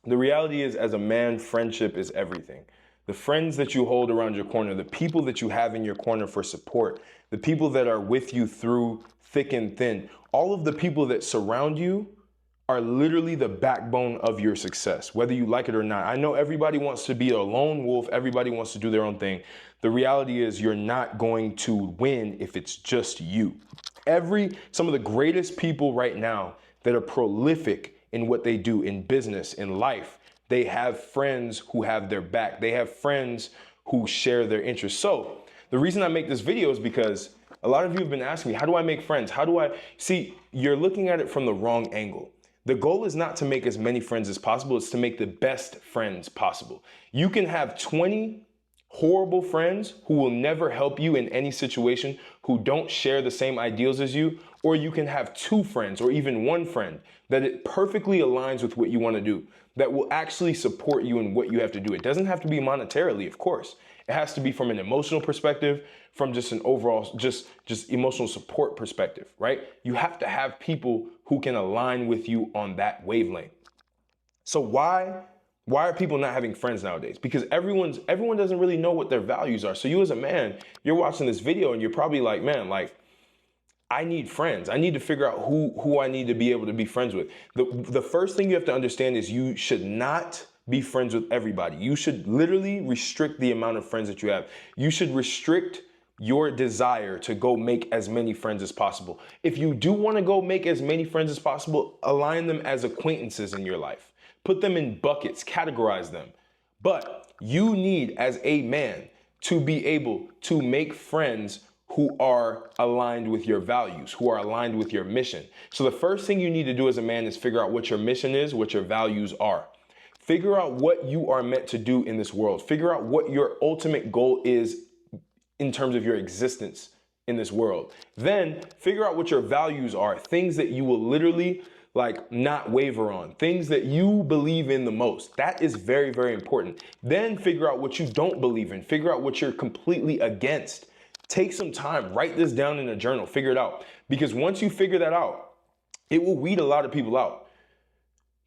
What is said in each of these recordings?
The reality is, as a man, friendship is everything. The friends that you hold around your corner, the people that you have in your corner for support, the people that are with you through thick and thin, all of the people that surround you are literally the backbone of your success, whether you like it or not. I know everybody wants to be a lone wolf, everybody wants to do their own thing. The reality is, you're not going to win if it's just you. Some of the greatest people right now that are prolific in what they do in business, in life, they have friends who have their back. They have friends who share their interests. So the reason I make this video is because a lot of you have been asking me, how do I make friends? How do I see? You're looking at it from the wrong angle. The goal is not to make as many friends as possible. It's to make the best friends possible. You can have 20 horrible friends who will never help you in any situation, who don't share the same ideals as you, or you can have 2 friends or even 1 friend that it perfectly aligns with what you want to do, that will actually support you in what you have to do. It doesn't have to be monetarily, of course. It has to be from an emotional perspective, from just an overall, just emotional support perspective, right? You have to have people who can align with you on that wavelength. So why are people not having friends nowadays? Because everyone doesn't really know what their values are. So you as a man, you're watching this video and you're probably like, man, like, I need friends. I need to figure out who I need to be able to be friends with. The first thing you have to understand is you should not be friends with everybody. You should literally restrict the amount of friends that you have. You should restrict your desire to go make as many friends as possible. If you do want to go make as many friends as possible, align them as acquaintances in your life. Put them in buckets, categorize them. But you need, as a man, to be able to make friends who are aligned with your values, who are aligned with your mission. So the first thing you need to do as a man is figure out what your mission is, what your values are. Figure out what you are meant to do in this world. Figure out what your ultimate goal is in terms of your existence in this world. Then figure out what your values are, things that you will literally like not waver on, things that you believe in the most. That is very, very important. Then figure out what you don't believe in. Figure out what you're completely against. Take some time, write this down in a journal, figure it out. Because once you figure that out, it will weed a lot of people out.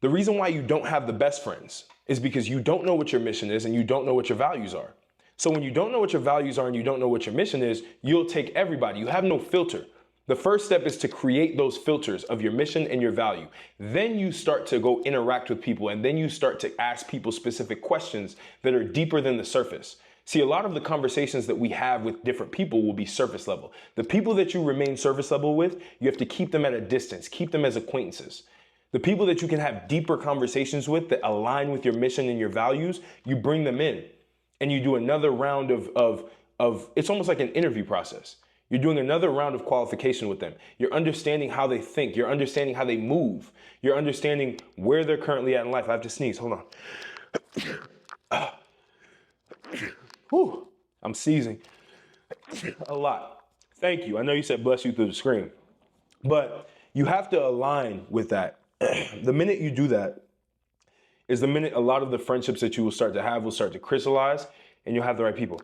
The reason why you don't have the best friends is because you don't know what your mission is and you don't know what your values are. So when you don't know what your values are and you don't know what your mission is, you'll take everybody. You have no filter. The first step is to create those filters of your mission and your value. Then you start to go interact with people, and then you start to ask people specific questions that are deeper than the surface. See, a lot of the conversations that we have with different people will be surface level. The people that you remain surface level with, you have to keep them at a distance, keep them as acquaintances. The people that you can have deeper conversations with that align with your mission and your values, you bring them in and you do another round of it's almost like an interview process. You're doing another round of qualification with them. You're understanding how they think. You're understanding how they move. You're understanding where they're currently at in life. I have to sneeze, hold on. Whew, I'm sneezing a lot. Thank you. I know you said bless you through the screen, but you have to align with that. The minute you do that is the minute a lot of the friendships that you will start to have will start to crystallize and you'll have the right people.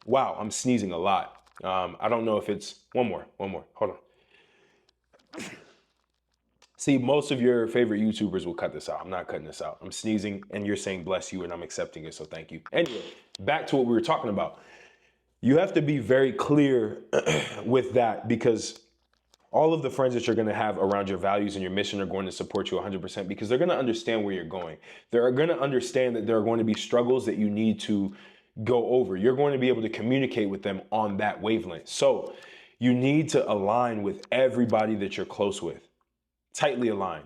Wow, I'm sneezing a lot. I don't know if it's one more, hold on. See, most of your favorite YouTubers will cut this out. I'm not cutting this out. I'm sneezing and you're saying bless you and I'm accepting it, so thank you. Anyway, back to what we were talking about. You have to be very clear with that, because all of the friends that you're going to have around your values and your mission are going to support you 100%, because they're going to understand where you're going. They're going to understand that there are going to be struggles that you need to go over. You're going to be able to communicate with them on that wavelength. So you need to align with everybody that you're close with. Tightly aligned.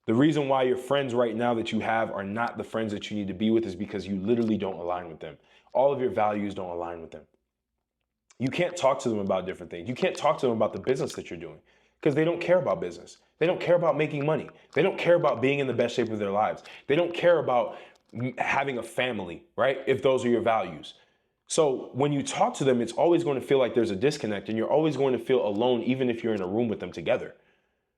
The reason why your friends right now that you have are not the friends that you need to be with is because you literally don't align with them. All of your values don't align with them. You can't talk to them about different things. You can't talk to them about the business that you're doing because they don't care about business. They don't care about making money. They don't care about being in the best shape of their lives. They don't care about having a family, right? If those are your values. So when you talk to them, it's always going to feel like there's a disconnect, and you're always going to feel alone, even if you're in a room with them together.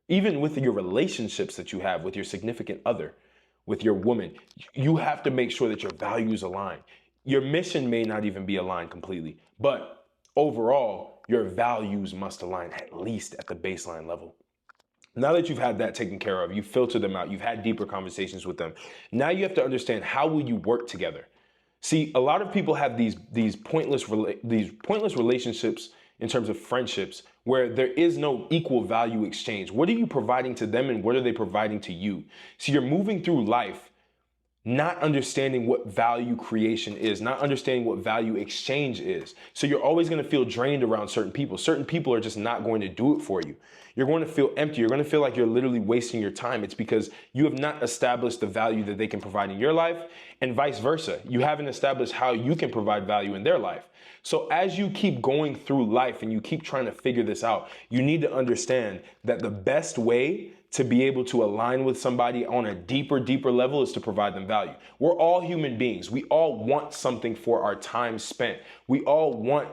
Even with your relationships that you have with your significant other, with your woman, you have to make sure that your values align. Your mission may not even be aligned completely, but overall, your values must align at least at the baseline level. Now that you've had that taken care of, you've filtered them out, you've had deeper conversations with them. Now you have to understand, how will you work together? See, a lot of people have these pointless relationships in terms of friendships where there is no equal value exchange. What are you providing to them and what are they providing to you? So you're moving through life not understanding what value creation is, not understanding what value exchange is. So you're always going to feel drained around certain people. Certain people are just not going to do it for you. You're going to feel empty. You're going to feel like you're literally wasting your time. It's because you have not established the value that they can provide in your life, and vice versa. You haven't established how you can provide value in their life. So as you keep going through life and you keep trying to figure this out, you need to understand that the best way to be able to align with somebody on a deeper level is to provide them value. We're all human beings. We all want something for our time spent. We all want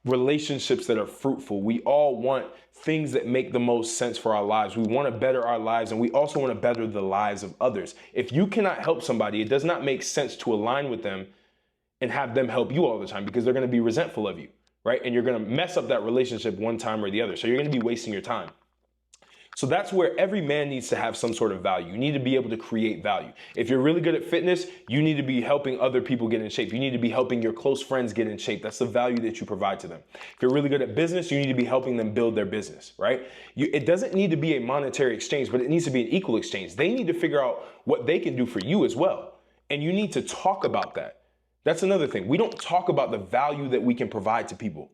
relationships that are fruitful. We all want things that make the most sense for our lives. We want to better our lives, and we also want to better the lives of others. If you cannot help somebody, it does not make sense to align with them and have them help you all the time, because they're going to be resentful of you, right? And you're going to mess up that relationship one time or the other. So you're going to be wasting your time. So that's where every man needs to have some sort of value. You need to be able to create value. If you're really good at fitness, you need to be helping other people get in shape. You need to be helping your close friends get in shape. That's the value that you provide to them. If you're really good at business, you need to be helping them build their business, right? It doesn't need to be a monetary exchange, but it needs to be an equal exchange. They need to figure out what they can do for you as well. And you need to talk about that. That's another thing. We don't talk about the value that we can provide to people.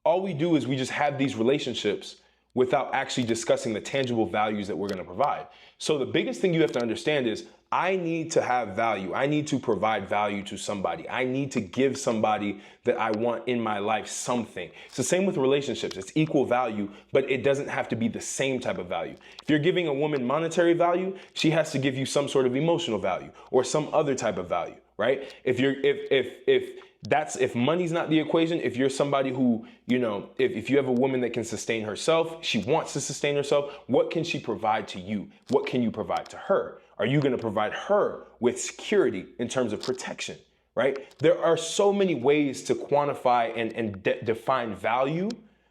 All we do is we just have these relationships without actually discussing the tangible values that we're going to provide. So the biggest thing you have to understand is, I need to have value. I need to provide value to somebody. I need to give somebody that I want in my life something. It's the same with relationships. It's equal value, but it doesn't have to be the same type of value. If you're giving a woman monetary value, she has to give you some sort of emotional value or some other type of value, right? If money's not the equation, if you're somebody who, if you have a woman that can sustain herself, she wants to sustain herself, what can she provide to you? What can you provide to her? Are you going to provide her with security in terms of protection, right? There are so many ways to quantify and define value,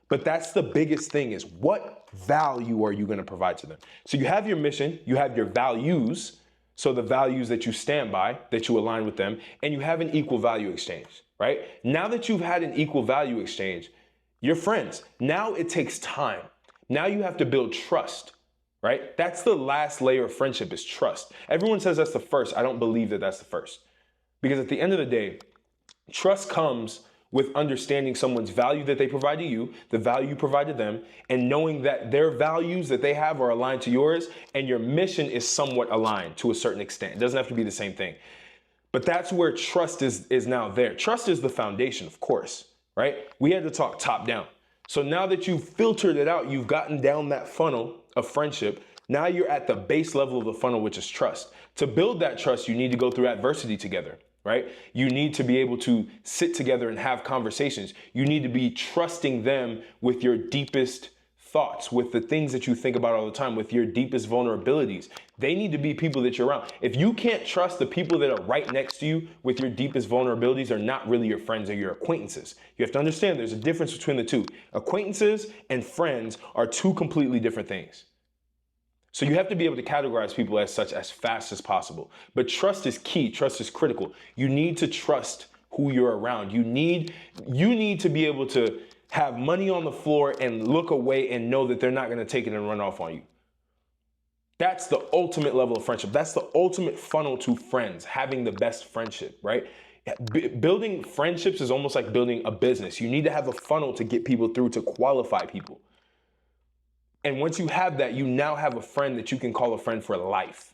but that's the biggest thing, is what value are you going to provide to them? So you have your mission, you have your values, so the values that you stand by, that you align with them, and you have an equal value exchange, right? Now that you've had an equal value exchange, you're friends. Now it takes time. Now you have to build trust, right? That's the last layer of friendship, is trust. Everyone says that's the first. I don't believe that that's the first. Because at the end of the day, trust comes with understanding someone's value that they provide to you, the value you provide to them, and knowing that their values that they have are aligned to yours, and your mission is somewhat aligned to a certain extent. It doesn't have to be the same thing. But that's where trust is now there. Trust is the foundation, of course, right? We had to talk top down. So now that you've filtered it out, you've gotten down that funnel of friendship, now you're at the base level of the funnel, which is trust. To build that trust, you need to go through adversity together, right? You need to be able to sit together and have conversations. You need to be trusting them with your deepest thoughts, with the things that you think about all the time, with your deepest vulnerabilities. They need to be people that you're around. If you can't trust the people that are right next to you with your deepest vulnerabilities, are not really your friends, or your acquaintances. You have to understand there's a difference between the two. Acquaintances and friends are two completely different things. So you have to be able to categorize people as such as fast as possible. But trust is key. Trust is critical. You need to trust who you're around. You need to be able to have money on the floor and look away and know that they're not going to take it and run off on you. That's the ultimate level of friendship. That's the ultimate funnel to friends, having the best friendship, right? Building friendships is almost like building a business. You need to have a funnel to get people through, to qualify people. And once you have that, you now have a friend that you can call a friend for life.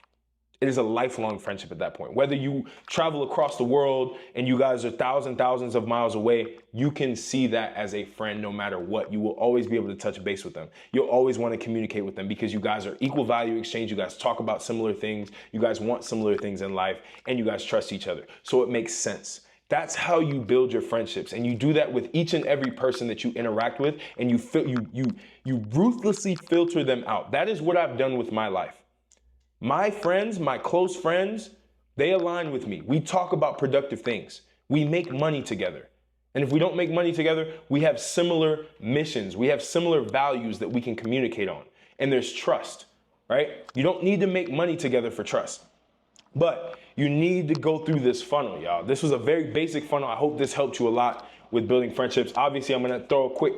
It is a lifelong friendship at that point. Whether you travel across the world and you guys are thousands of miles away, you can see that as a friend no matter what. You will always be able to touch base with them. You'll always want to communicate with them because you guys are equal value exchange. You guys talk about similar things. You guys want similar things in life, and you guys trust each other. So it makes sense. That's how you build your friendships, and you do that with each and every person that you interact with, and you ruthlessly filter them out. That is what I've done with my life. My friends, my close friends, they align with me. We talk about productive things. We make money together. And if we don't make money together, we have similar missions. We have similar values that we can communicate on. and there's trust, right? You don't need to make money together for trust. But you need to go through this funnel, y'all. This was a very basic funnel. I hope this helped you a lot with building friendships. Obviously, I'm gonna throw a quick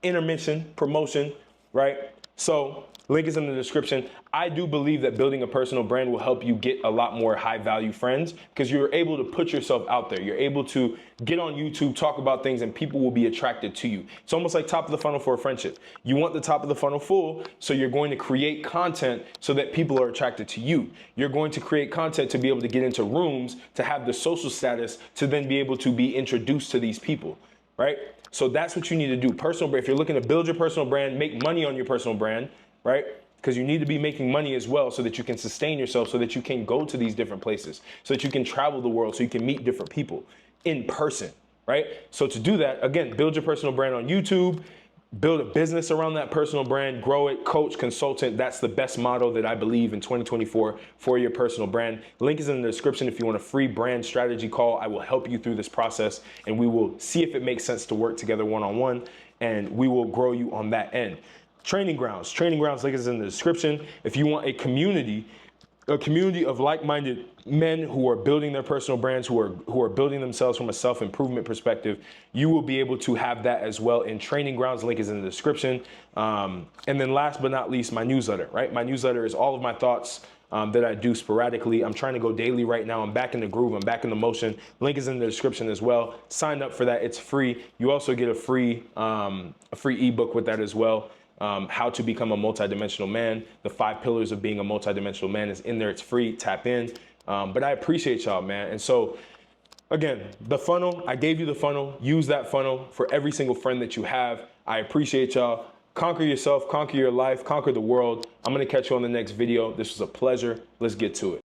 intermission, promotion, right? So link is in the description. I do believe that building a personal brand will help you get a lot more high value friends because you're able to put yourself out there. You're able to get on YouTube, talk about things, and people will be attracted to you. It's almost like top of the funnel for a friendship. You want the top of the funnel full, so you're going to create content so that people are attracted to you. You're going to create content to be able to get into rooms, to have the social status, to then be able to be introduced to these people, right? So that's what you need to do. Personal brand. If you're looking to build your personal brand, make money on your personal brand, right? Because you need to be making money as well so that you can sustain yourself, so that you can go to these different places, so that you can travel the world, so you can meet different people in person, right? So to do that, again, build your personal brand on YouTube, build a business around that personal brand, grow it, coach, consultant. That's the best model that I believe in 2024 for your personal brand. Link is in the description if you want a free brand strategy call. I will help you through this process and we will see if it makes sense to work together one-on-one, and we will grow you on that end. Training Grounds link is in the description. If you want a community of like-minded men who are building their personal brands, who are building themselves from a self-improvement perspective, you will be able to have that as well in Training Grounds. Link is in the description. And then last but not least, my newsletter, right? My newsletter is all of my thoughts that I do sporadically. I'm trying to go daily right now. I'm back in the groove. I'm back in the motion. Link is in the description as well. Sign up for that. It's free. You also get a free ebook with that as well. How to become a multidimensional man. The 5 pillars of being a multidimensional man is in there. It's free. Tap in. But I appreciate y'all, man. And so, again, the funnel, I gave you the funnel. Use that funnel for every single friend that you have. I appreciate y'all. Conquer yourself, conquer your life, conquer the world. I'm going to catch you on the next video. This was a pleasure. Let's get to it.